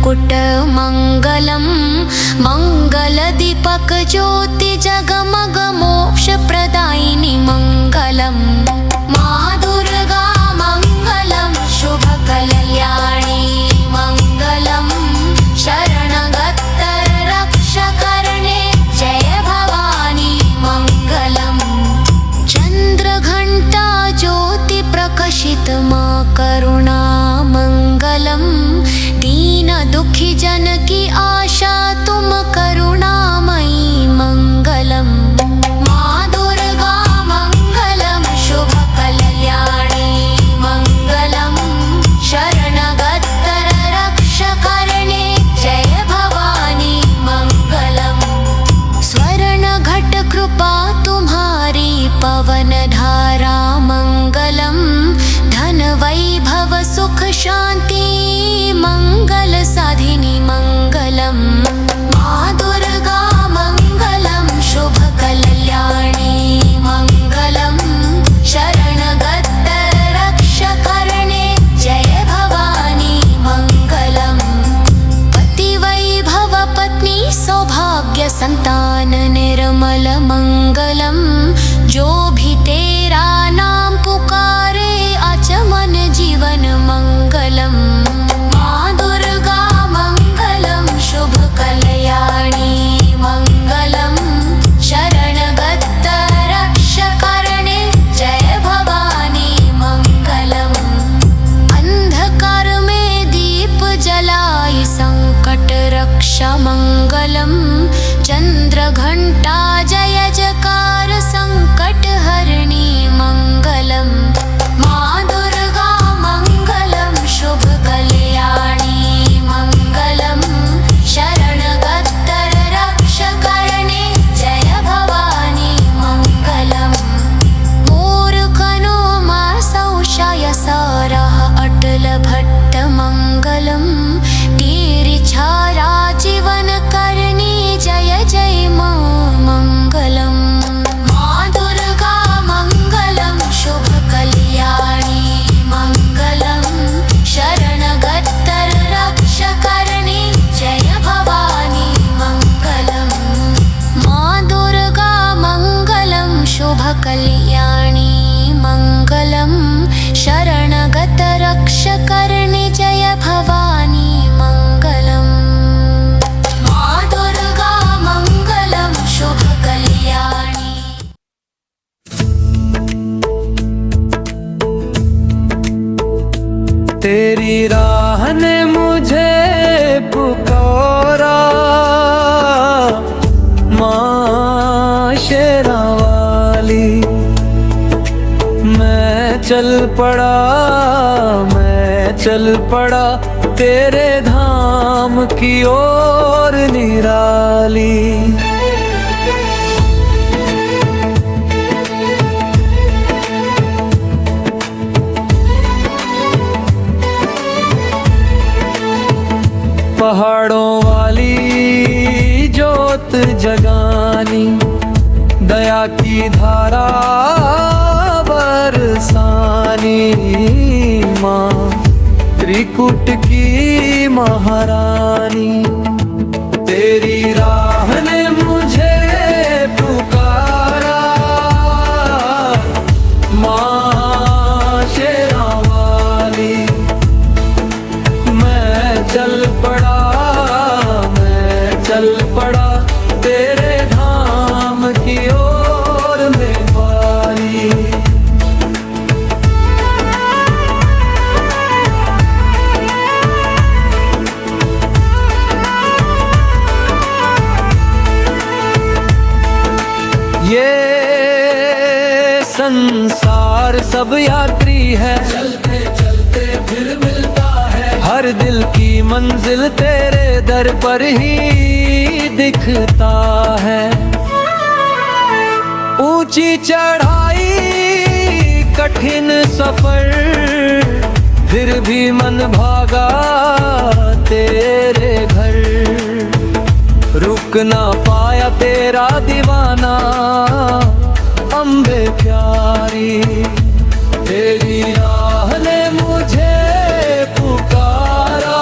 मुकुट मंगलम, मंगल दीपक ज्योति जगमग मोक्ष प्रदायिनी मंगलम। माँ दुर्गा मंगलम, शुभ कल्याणी मंगलम, शरणगत्तर रक्षकर्णे जय भवानी मंगलम। चंद्र घंटा ज्योति प्रकाशित माँ करुणा मंगलम, दीन दुखी जन की आशा तुम करुणामयी मंगलम। माँ दुर्गा मंगलम, शुभ कल्याणी मंगलम, शरणगत्तर रक्षकर्णे जय भवानी मंगलम। स्वर्ण घट कृपा तुम्हारी पवन धारा मंगलम, धन वैभव सुख शांति मंगल साधिनी मंगलम। माँ दुर्गा मंगलम, शुभ कल्याणी मंगलम, शरणगत्तर रक्षकर्णे जय भवानी मंगलम। पति वैभव पत्नी सौभाग्य संतान निर्मल मंगलम, जो भी तेरा नाम पुकारे आचमन जीवन मंगलम। माँ दुर्गा मंगलम, शुभ कल्याणी मंगलम, शरणगत्तर रक्षकर्णे जय भवानी मंगलम। अंधकार में दीप जलाई संकट रक्षा मंगलम, चंद्र घंटा जय जयकार संकट हरणी मंगलम। माँ दुर्गा मंगलम, शुभ कल्याणी मंगलम, शरणगत्तर रक्षकर्णे जय भवानी मंगलम। मूर्खनो माँ संशय सारः अटल भट्ट मंगलम, तेरी छाया जीवन करनी जय जय माँ मंगलम। माँ दुर्गा मंगलम, शुभ कल्याणी मंगलम, शरणगत्तर रक्षकर्णे जय भवानी मंगलम। माँ दुर्गा मंगलम, शुभ कल्याणी मंगलम, शरणगत रक्षकर्णे जय भवानी मंगलम। माँ दुर्गा मंगलम, शुभ कल्याणी। तेरी राह ने मुझे पुकारा, माँ शेरा वाली। मैं चल पड़ा तेरे धाम की ओर निराली। पहाड़ों वाली जोत जगानी, दया की धारा बरसानी। माँ त्रिकुट की महारानी, तेरी राह ने मुझे पुकारा, माँ शेरा वाली। मैं चल पड़ा तेरे धाम की ओर में वाली। ये संसार सब यात्री है, चलते चलते फिर मिलता है। हर दिल की मंजिल तेरे दर पर ही दिखता है। ऊंची चढ़ाई कठिन सफर, फिर भी मन भागा तेरे घर। रुक ना पाया तेरा दीवाना अम्बे प्यारी, तेरी राह ने मुझे पुकारा।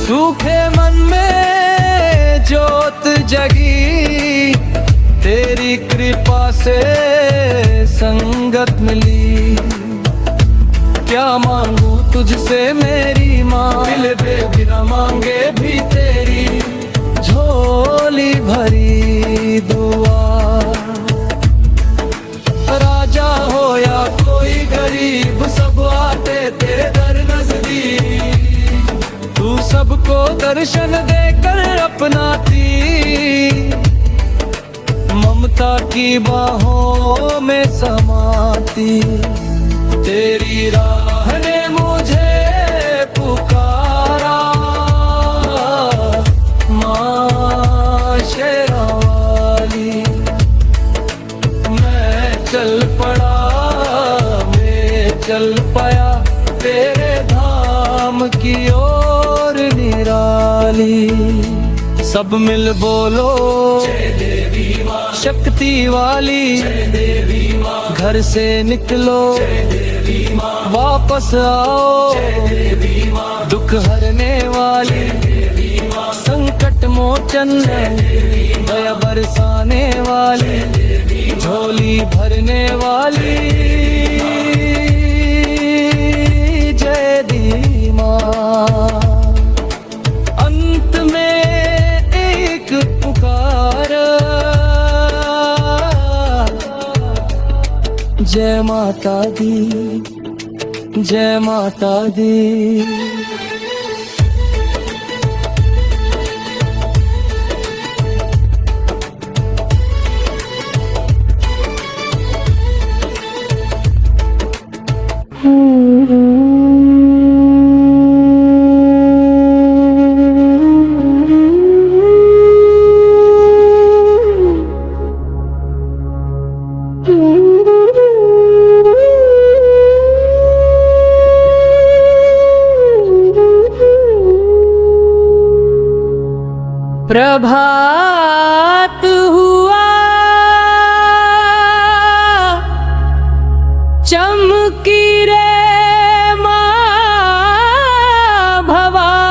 सूखे मन में जोत जगी, तेरी कृपा से संगत मिली। क्या मांगू तुझसे मेरी माँ, मिले बिना मांगे भी तेरी झोली भरी दुआ। राजा हो या कोई गरीब, सब आते तेरे दर नजदीक। तू सबको दर्शन देकर अपनाती, ममता की बाहों में समाती। तेरी राह ने मुझे पुकारा, माँ शेरा वाली। मैं चल पड़ा, मैं चल पाया तेरे धाम की ओर निराली। सब मिल बोलो जय देवी माँ, शक्ति वाली जय देवी माँ। घर से निकलो जय देवी माँ, वापस आओ जय देवी माँ। दुख हरने वाली जय देवी माँ, संकट मोचन दया बरसाने वाली, झोली भरने वाली जय देवी माँ। अंत में एक पुकार, जय माता दी, जय माता दी। प्रभात हुआ, चमकी रे माँ भवानी।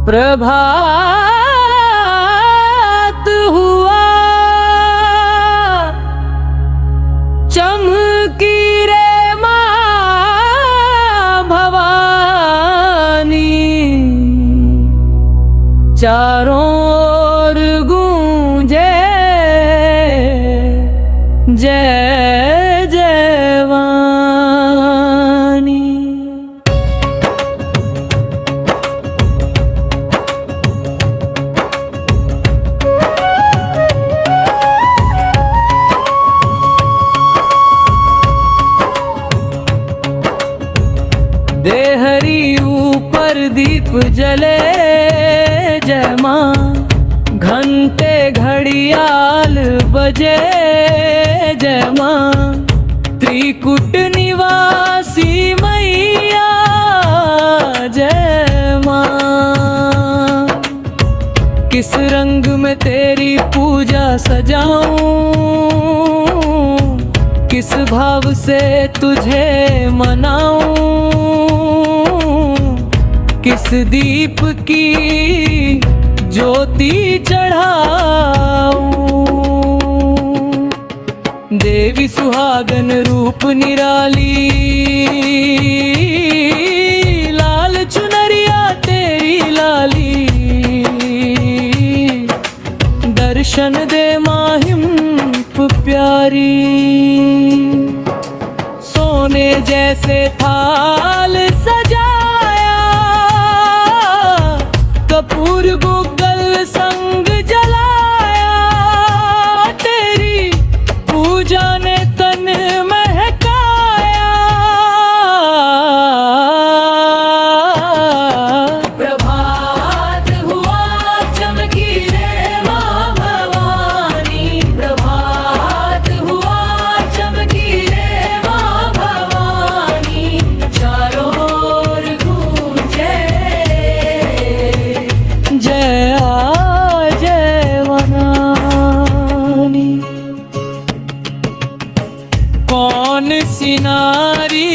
प्रभात हुआ, चमकी रे चारों ओर गूंजे जय जय वाणी। देहरी ऊपर दीप जले जय माँ, घंटे घड़ियाल बजे जय माँ। त्रिकुट निवासी मैया जय माँ। किस रंग में तेरी पूजा सजाऊं, किस भाव से तुझे मनाऊं। किस दीप की ज्योति चढ़ाऊं। देवी सुहागन रूप निराली, लाल चुनरिया तेरी लाली। दर्शन दे माहिम प्यारी, सोने जैसे थाल सजाया। कपूर गूगल संग जलाया, तेरी पूजा ने तन महकाया। प्रभात हुआ, चमकी रे माँ भवानी। प्रभात हुआ, चमकी रे माँ भवानी। चारों ओर गूंजे जय जय वनानी। कौन सी नारी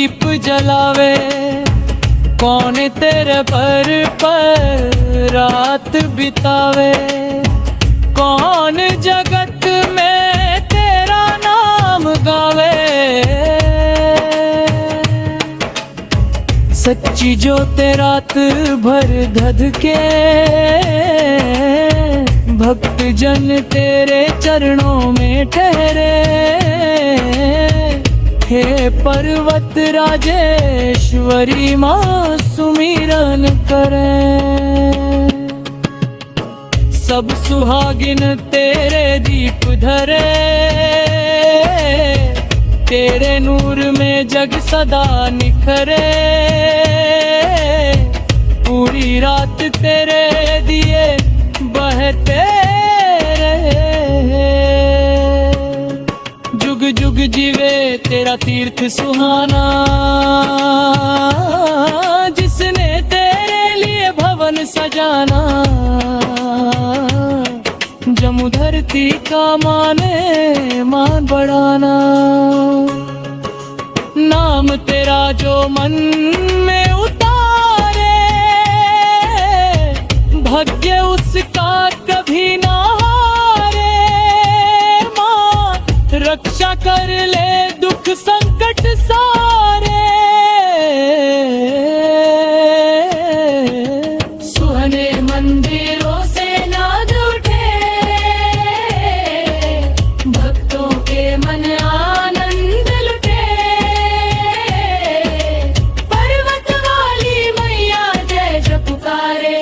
दीप जलावे, कौन तेरे पर रात बितावे, कौन जगत में तेरा नाम गावे। सच्ची जो रात भर धधके, भक्त जन तेरे चरणों में ठहरे। हे पर्वत राजेश्वरी माँ सुमिरन करें। सब सुहागिन तेरे दीप धरे, तेरे नूर में जग सदा निखरे। पूरी रात तेरे दिए बहते रहे, जुग जुग जीवे तेरा तीर्थ सुहाना। जिसने तेरे लिए भवन सजाना, जमु धरती का माने मान बढ़ाना। नाम तेरा जो मन में उतारे, भाग्य उसका कभी ना हारे। माँ रक्षा कर ले दुख संकट सारे। सुहाने मंदिरों से नाद उठे, भक्तों के मन आनंद लुटे। पर्वत वाली मैया जय जय पुकारे।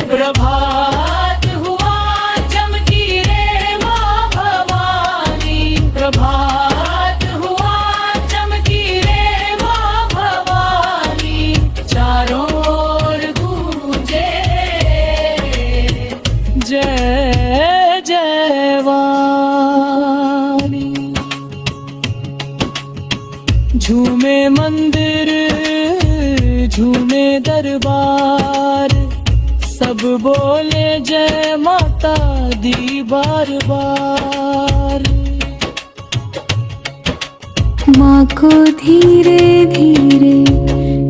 प्रभात हुआ चमकी रे माँ भवानी, प्रभात हुआ चमकी रे माँ भवानी। चारों ओर गूंजे जय जय वाणी। झूमे मंदिर झूमे दरबार, सब बोले जय माता दी बार बार। माँ को धीरे धीरे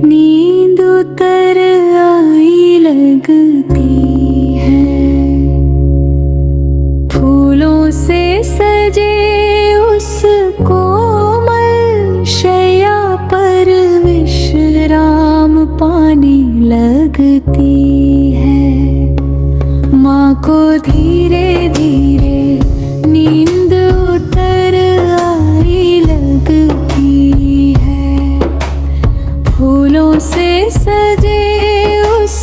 नींद उतर आई लगती है। फूलों से सजे उस कोमल शैया पर विश्राम पाने लगती है। माँ को धीरे धीरे नींद उतर आई लगती है। फूलों से सजे उस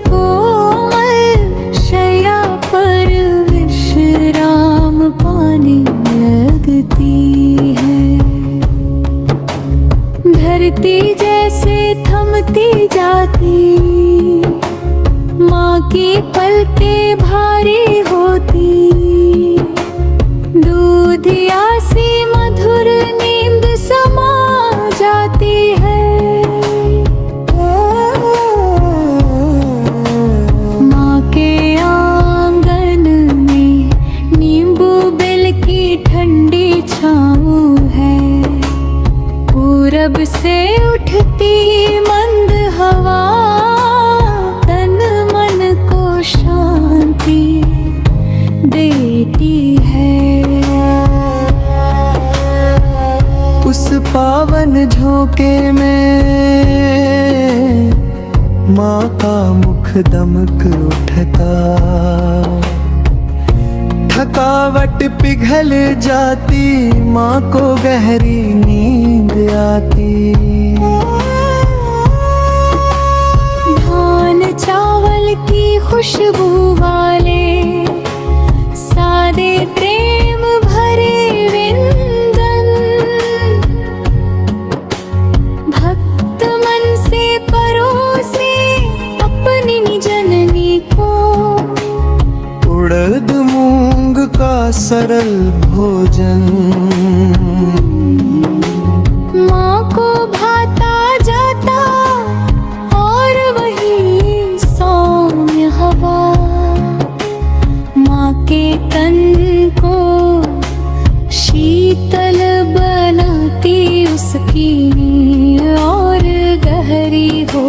कोमल शैया पर विश्राम पाने लगती है। धरती जैसे थमती जाती, माँ की पलकें भारी होती। दूधिया सी मधुर नींद समा जाती है। माँ के आंगन में नींबू बेल की ठंडी छाँव है। पूरब से उठती मंद हवा तन मन को शांति देती है। उस पावन झोंके में माँ का मुख दमक उठता। थकावट पिघल जाती, माँ को गहरी नींद आती। धान चावल की खुशबू वाले सादे प्रेम भरे विंदन, भक्त मन से परोसे अपनी जननी को। उड़द मूंग का सरल भोजन, माँ को भाता जाता और वही सौम्य हवा। माँ के तन को शीतल बनाती उसका की नींद और गहरी हो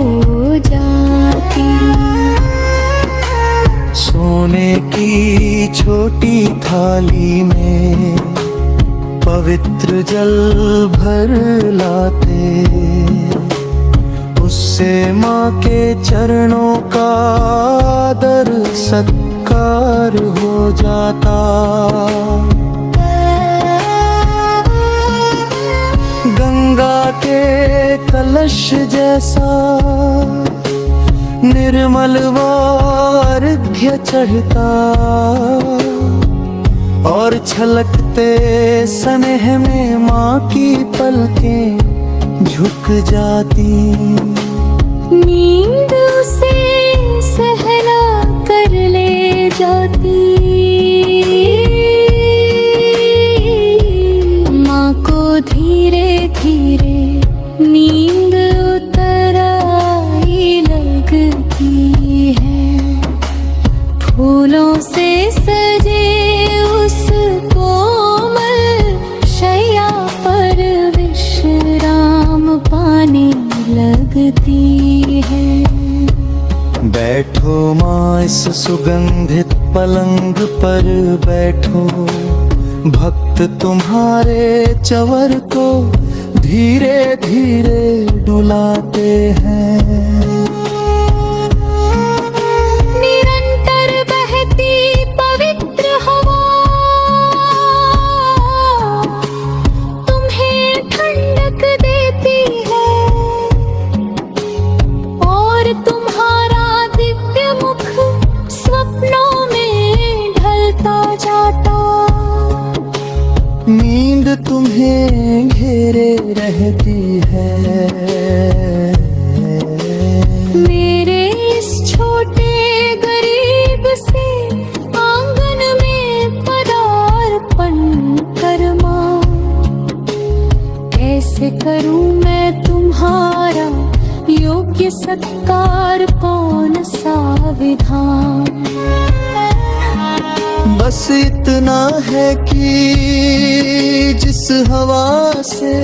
जाती। सोने की छोटी थाली में पवित्र जल भर लाते, उससे माँ के चरणों का आदर सत्कार हो जाता। गंगा के कलश जैसा निर्मल अर्घ्य चढ़ता, और छलकते स्नेह में माँ की पलकें झुक जाती। नींद उसे सहला कर ले जाती, माँ को धीरे धीरे नींद उतर आई लगती है। फूलों से सजे उस कोमल शैया पर विश्राम पाने लगती है। बैठो माँ इस सुगंधित पलंग पर बैठो, भक्त तुम्हारे चवर को धीरे धीरे डुलाते हैं। निरंतर बहती पवित्र हवा तुम्हें ठंडक देती है, और तुम्हारा दिव्य मुख स्वप्नों में ढलता जाता। नींद तुम्हें घेरे रहती है। मेरे इस छोटे गरीब से आंगन में पदार्पण कर माँ, कैसे करूं मैं तुम्हारा योग्य सत्कार, कौन सा विधान। बस इतना है कि जिस हवा से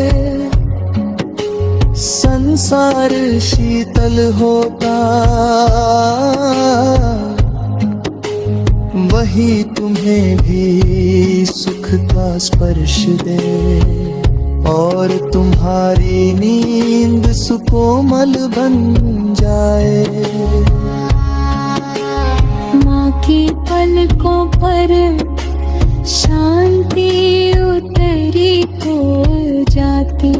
संसार शीतल होता, वही तुम्हें भी सुख का स्पर्श दे, और तुम्हारी नींद सुकोमल बन जाए। माँ की पलकों पर शांति उतरी हो जाती,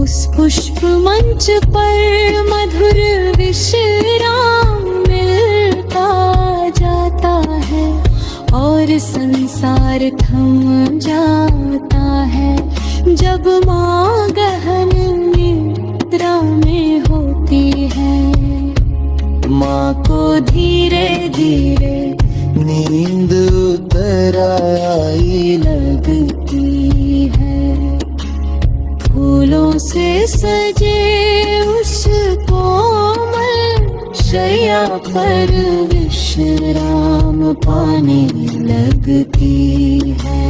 उस पुष्प मंच पर मधुर विश्राम मिलता जाता है, और संसार थम जाता है जब माँ गहन निद्रा में होती है। माँ को धीरे धीरे नींद उतर आई लगती है। फूलों से सजे उस कोमल शैया पर विश्राम पाने लगती है।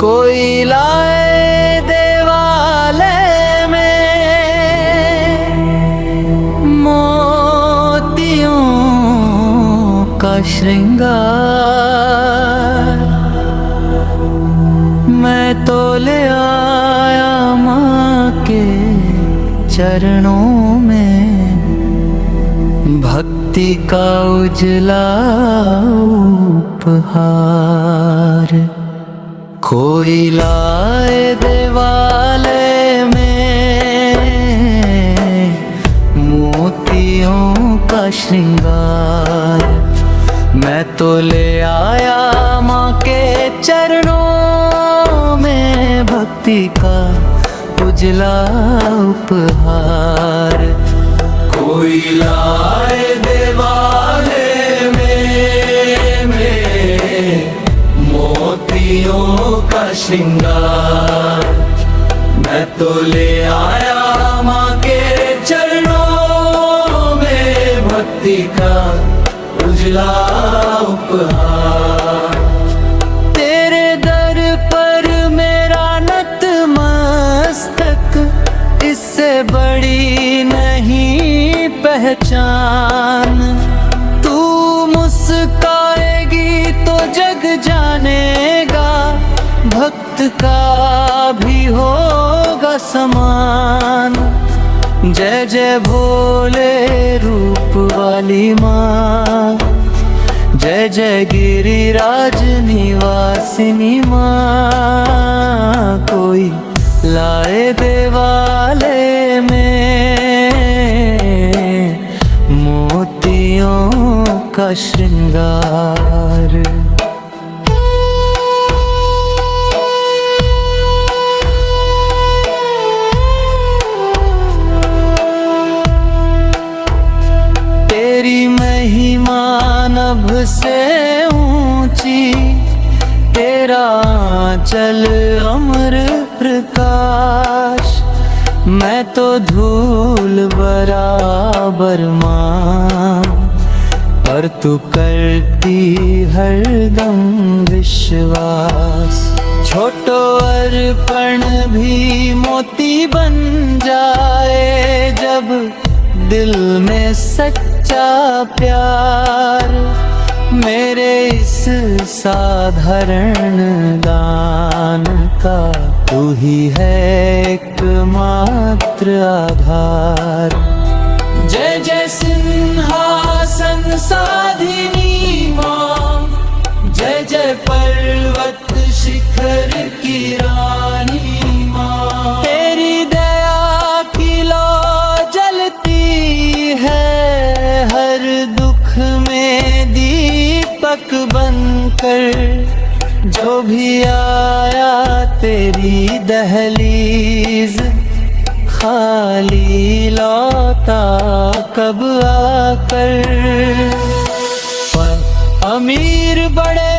कोई लाए देवालय में मोतियों का श्रृंगार, मैं तो ले आया माँ के चरणों में भक्ति का उजला उपहार। कोई लाए देवालय में मोतियों का श्रृंगार, मैं तो ले आया माँ के चरणों में भक्ति का उजला उपहार। कोई लाए देवालय में मोतियों का श्रृंगार, मैं तो ले आया माँ के चरणों में भक्ति का उजला उपहार। पहचान। तू मुस्काएगी तो जग जानेगा, भक्त का भी होगा समान। जय जय भोले रूप वाली माँ, जय जय गिरिराज निवासिनी माँ। कोई लाए देवालय में मोतियों का श्रृंगार। तेरी महिमा नभ से ऊंची, तेरा चल अमर प्रकाश। मैं तो धूल बराबर माँ, पर तू करती हरदम विश्वास। छोटो अर्पण भी मोती बन जाए, जब दिल में सच्चा प्यार। मेरे इस साधारण दान का तू ही है एकमात्र आधार। जय जय सिंहासन साधिनी माँ, जय जय पर्वत शिखर की रानी माँ। तेरी दया की लौ जलती है, हर दुख में दीपक बनकर। जो भी आया तेरी दहलीज, खाली लौटा कब आकर। पर अमीर बड़े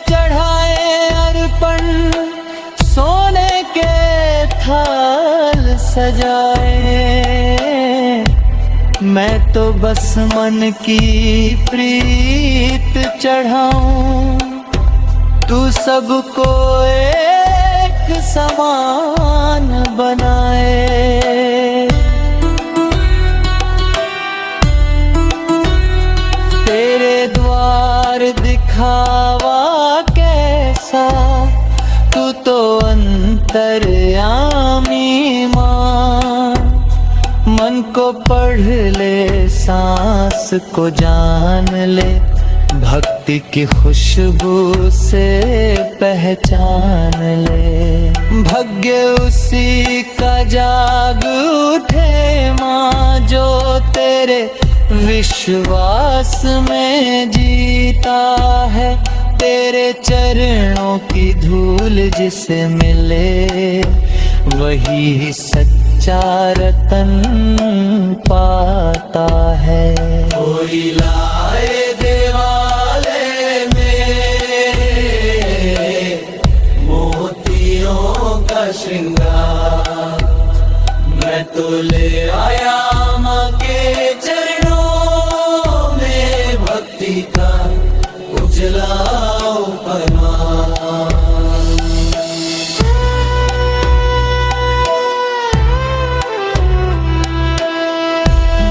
चढ़ाए अर्पण, सोने के थाल सजाए। मैं तो बस मन की प्रीत चढ़ाऊं, तू सबको एक समान बनाए। तेरे द्वार दिखावा कैसा, तू तो अंतर्यामी माँ। मन को पढ़ ले, सांस को जान ले, भक्ति की खुशबू से पहचान ले। भाग्य उसी का जाग उठे माँ, जो तेरे विश्वास में जीता है। तेरे चरणों की धूल जिसे मिले, वही सच्चा रतन पाता है। कोई लाए देवालय में मोतियों का श्रृंगार। मैं तो ले आया माँ के चरणों में भक्ति का उजला परमार।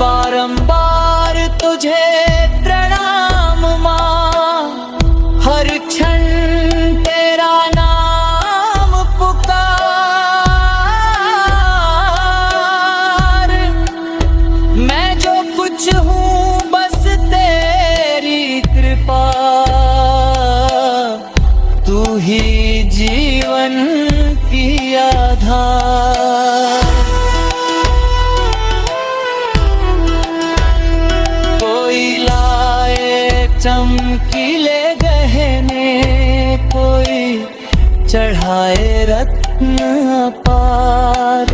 बारंबार तुझे प्रणाम माँ, हर क्षण तेरा नाम पुकार। मैं जो कुछ हूँ बस तेरी कृपा, तू ही जीवन की आधार। चमकीले गहने, कोई चढ़ाए रत्न अपार।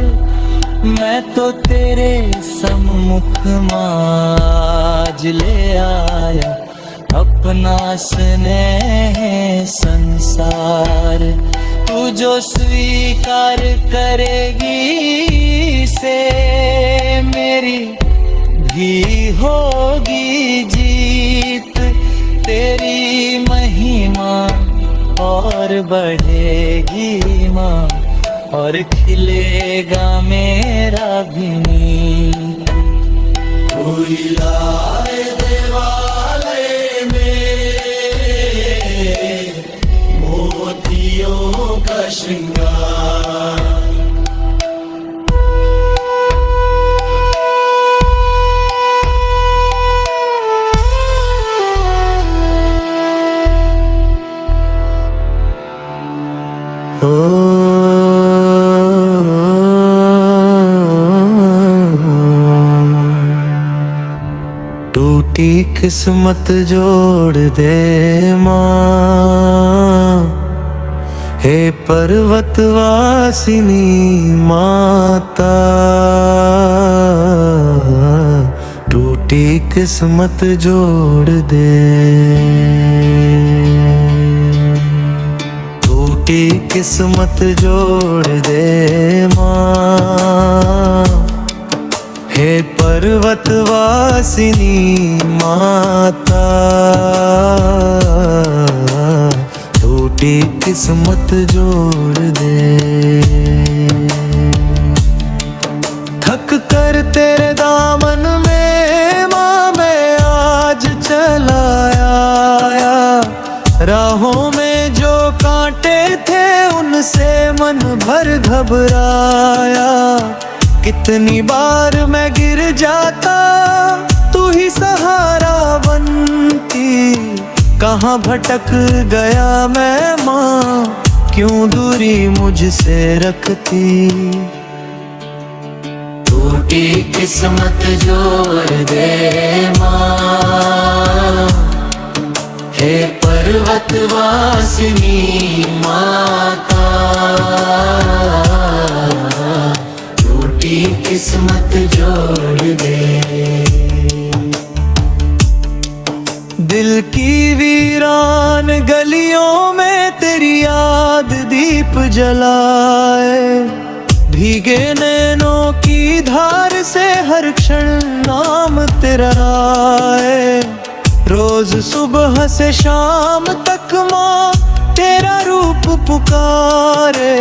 मैं तो तेरे सम्मुख आज ले आया अपना स्नेह संसार। तू जो स्वीकार करेगी से मेरी भी होगी जीत। तेरी महिमा और बढ़ेगी माँ, और खिलेगा मेरा भी नीत। तू कोई लाए देवालय में मोतियों का श्रृंगार। टूटी किस्मत जोड़ दे माँ, हे पर्वत वासिनी माता। टूटी किस्मत जोड़ दे, टूटी किस्मत जोड़ दे माँ, हे पर्वत वासिनी माता। टूटी किस्मत जोड़ दे। थक कर तेरे दामन में माँ मैं आज चला आया। राहों में जो कांटे थे उनसे मन भर घबराया। कितनी बार मैं गिर जाता तू ही सहारा बनती। कहाँ भटक गया मैं माँ, क्यों दूरी मुझसे रखती। टूटी किस्मत जोड़ दे माँ, हे पर्वत वासिनी माता। टूटी किस्मत जोड़ दे। दिल की वीरान गलियों में तेरी याद दीप जलाए। भीगे नैनों की धार से हर क्षण नाम तेरा आए। रोज सुबह से शाम तक माँ तेरा रूप पुकारे।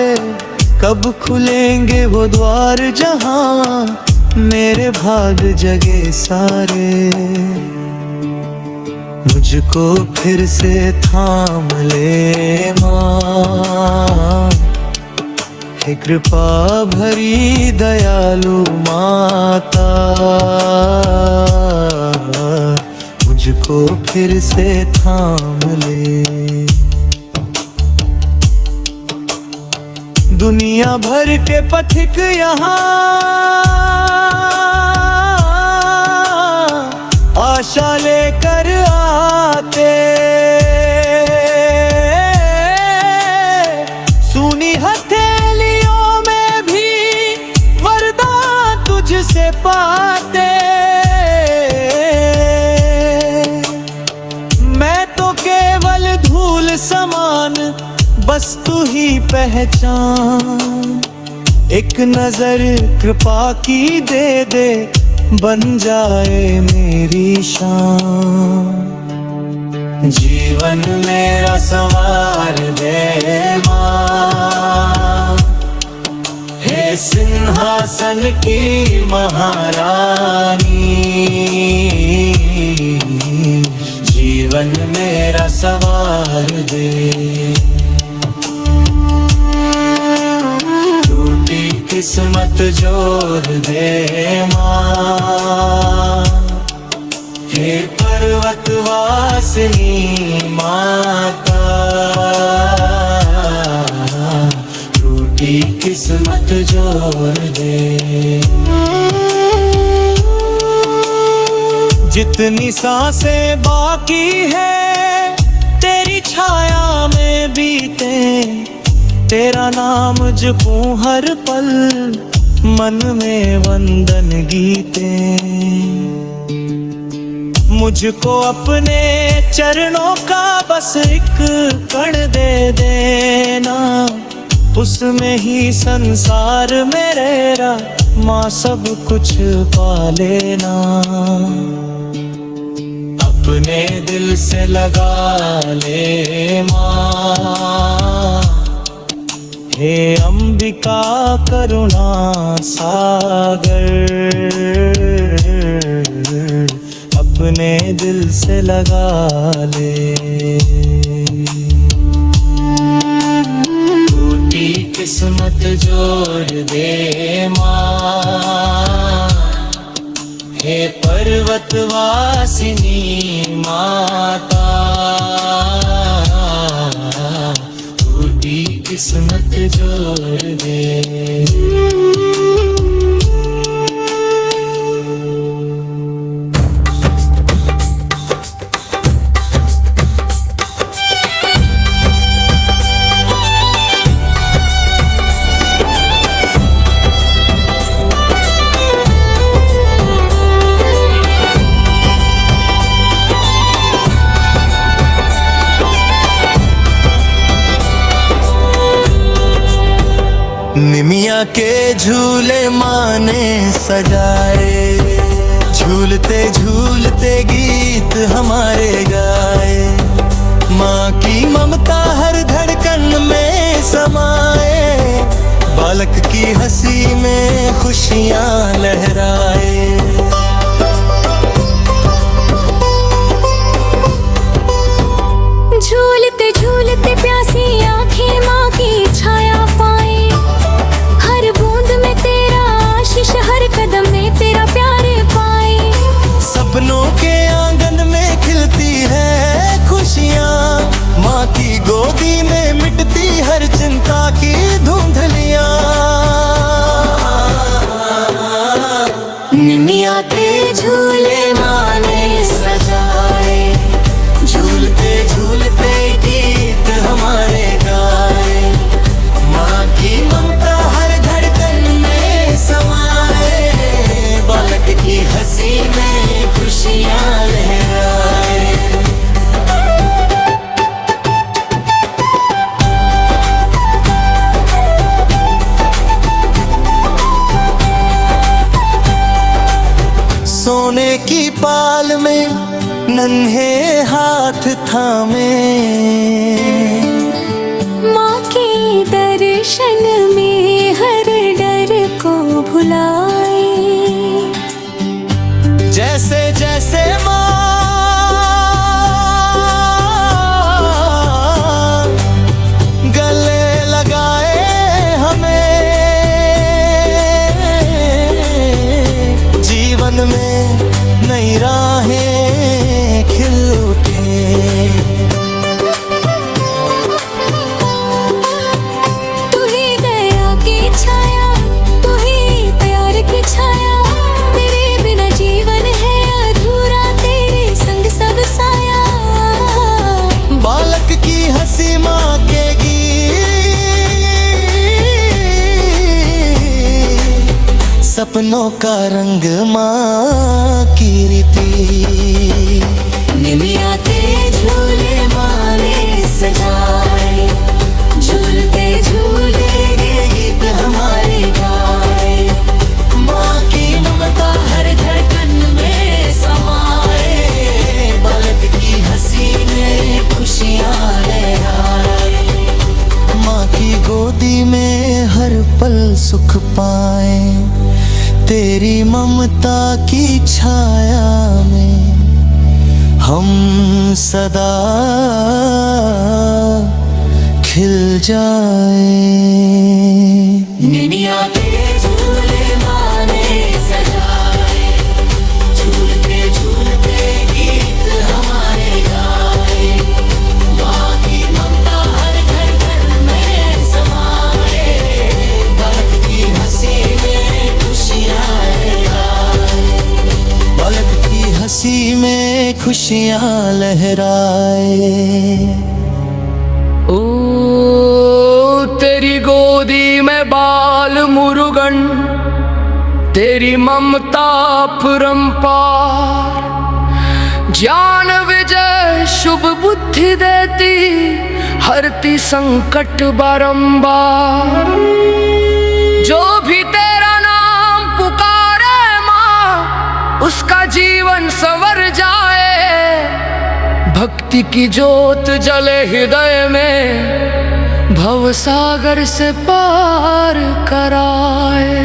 कब खुलेंगे वो द्वार जहां मेरे भाग जगे सारे। मुझको फिर से थाम ले माँ, हे कृपा भरी दयालु माता। मुझको फिर से थाम ले। दुनिया भर के पथिक यहाँ आशा लेकर आते। सुनी हथेलियों में भी वरदान तुझसे पाते। मैं तो केवल धूल समान, बस तू ही पहचान। एक नजर कृपा की दे दे, बन जाए मेरी शान। जीवन मेरा संवार दे माँ, हे सिंहासन की महारानी। जीवन मेरा संवार दे। किस्मत जोड़ दे माँ, हे पर्वत वासिनी माता। टूटी किस्मत जोड़ दे। जितनी सांसें बाकी है तेरी छाया में बीते। तेरा नाम जपूं हर पल, मन में वंदन गीते। मुझको अपने चरणों का बस एक कण दे देना। उसमें ही संसार मेरा माँ सब कुछ पा लेना। अपने दिल से लगा ले माँ, हे अंबिका करुणा सागर। अपने दिल से लगा ले। टूटी किस्मत जोड़ दे माँ, हे पर्वतवासिनी माता। टूटी किस्मत जोड़ दे। निमिया के झूले माँ ने सजाए, झूलते झूलते गीत हमारे गाए। माँ की ममता हर धड़कन में समाए, बालक की हंसी में खुशियाँ लहराए। झूलते झूलते प्यासी आंखें माँ की छाया पाए। हर बूंद में तेरा आशीष, हर कदम में तेरा प्यार पाए। सपनों के आंगन में खिलती है खुशियाँ, माँ की गोदी में मिटती हर चिंता की धुंधलियाँ। निमिया के झूले माँ ने सजाए, झूलते झूलते गीत हमारे गाए। माँ की ममता हर धड़कन में समाए, बालक की हंसी में खुशियाँ लहराए। सोने की पाल में नन्हे हाथ थामे, माँ के दर्शन में हर डर को भुलाए। जैसे जैसे माँ गले लगाए हमें, जीवन में नई राहें खिल उठे। तू ही दया की छाया, तू ही प्यार की छाया। तेरे बिना जीवन है अधूरा, तेरे संग सब साया। बालक की हंसी माँ के गीत, सपनों का रंग माँ की रीति। निमिया के झूले माँ ने सजाए, झूलते झूले गीत हमारे गाए। माँ की ममता हर धड़कन में समाए, बालक की हंसी में खुशियाँ लहराए। माँ की गोदी में हर पल सुख पाए, तेरी ममता की छाया में हम सदा खिल जाए। निमिया के झूले माँ ने सजाए, झूलते झूलते गीत हमारे गाए। माँ की ममता हर धड़कन में समाए, बालक की हंसी में खुशियाँ लहराए। बालक की हंसी में खुशियाँ लहराए। ओ तेरी गोदी में बाल मुरुगन, तेरी ममता परंपार। ज्ञान विजय शुभ बुद्धि देती, हरती संकट बारंबार। जो भी तेरा नाम पुकारे माँ, उसका जीवन संवर जाए। भक्ति की ज्योत जले हृदय में, भव सागर से पार कराए।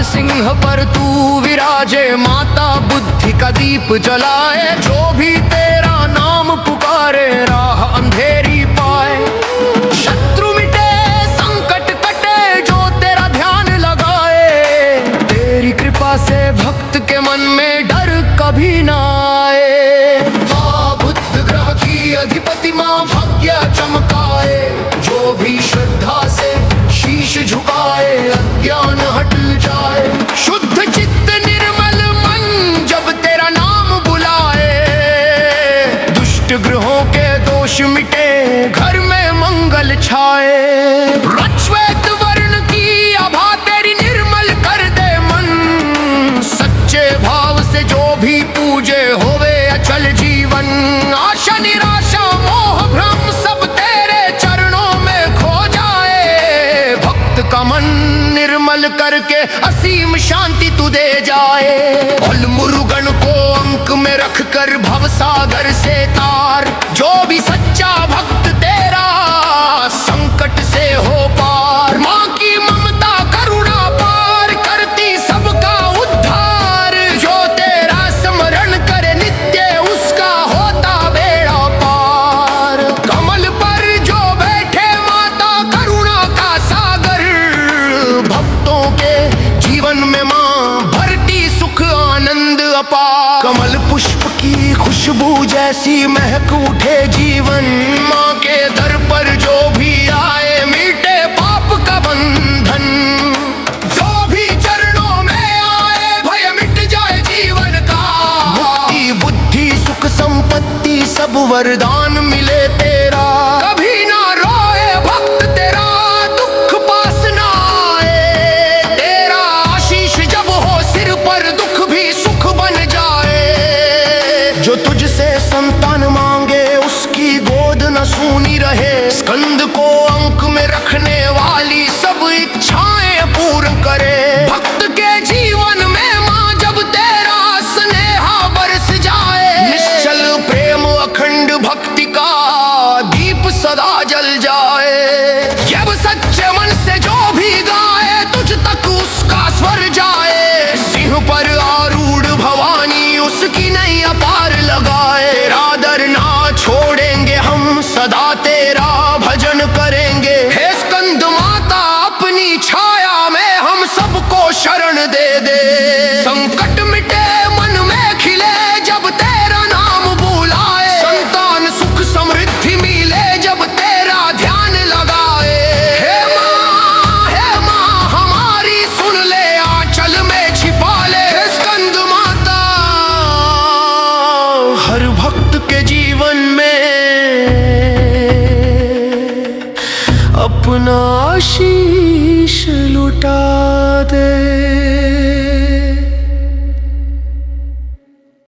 लाल सिंह पर तू विराजे, माता बुद्धि का दीप जलाए। जो भी तेरा नाम पुकारे राह अंधेरी पाए। शत्रु मिटे संकट कटे जो तेरा ध्यान लगाए। तेरी कृपा से भक्त के मन में डर कभी ना आए। माँ बुद्ध ग्रह की अधिपति माँ भाग्य चमकाए। जो भी श्रद्धा से शीश झुकाए अज्ञान हट जाए। शुद्ध चित्त निर्मल मन जब तेरा नाम बुलाए। दुष्ट ग्रहों के दोष मिटे घर में मंगल छाए। रश्वेत वर्ण की आभा तेरी निर्मल कर दे मन। सच्चे भाव से जो भी पूजे होवे अचल जीवन। आशा निराशा मोह भ्रम सब तेरे चरणों में खो जाए। भक्त का मन निर्मल करके असीम शांति तू दे जाए। और मुरुगन को अंक में रख कर भवसागर से तार। जो भी सच्चा भक्त तेरा संकट से हो पार। माँ की ममता करुणा पार करती सबका उद्धार। जो तेरा स्मरण करे नित्य उसका होता बेड़ा पार। कमल पर जो बैठे माता करुणा का सागर। भक्तों के जीवन में माँ भरती सुख आनंद अपार। कमल पुष्प की खुशबू जैसी महक उठे जीवन। माँ के दर पर जो भी आए मीटे पाप का बंधन। जो भी चरणों में आए भय मिट जाए जीवन का। मुक्ति बुद्धि सुख संपत्ति सब वरदान मिले तेरा। कभी ना रोए भक्त तेरा दुख पास ना आए। तेरा आशीष जब हो सिर पर दुख भी सुख बन जाए। जो तुझसे संतान मांगे उसकी गोद न सूनी रहे। स्कंद को अंक में रखने वाली सब इच्छाएं पूर्ण करे। भक्त के जीवन में माँ जब तेरा स्नेहा बरस जाए। निश्चल प्रेम अखंड भक्ति का दीप सदा जल जाए। जब सच्चे मन से जो भी गाए तुझ तक उसका स्वर जाए। सिंह पर आरूढ़ भवानी उसकी नई अपार लगाए। तेरा दर ना छोड़ेंगे हम सदा तेरा भजन करेंगे। हे स्कंद माता अपनी छाया में हम सबको शरण दे दे। संकट मिटे मन में खिले जब तेरा नाम बुलाए। संतान सुख समृद्धि मिले जब तेरा ध्यान लगाए। हे माँ हमारी सुन ले आंचल में छिपा ले। हे स्कंद माता हर भक्त के जीवन में अपना आशीष लुटा दे।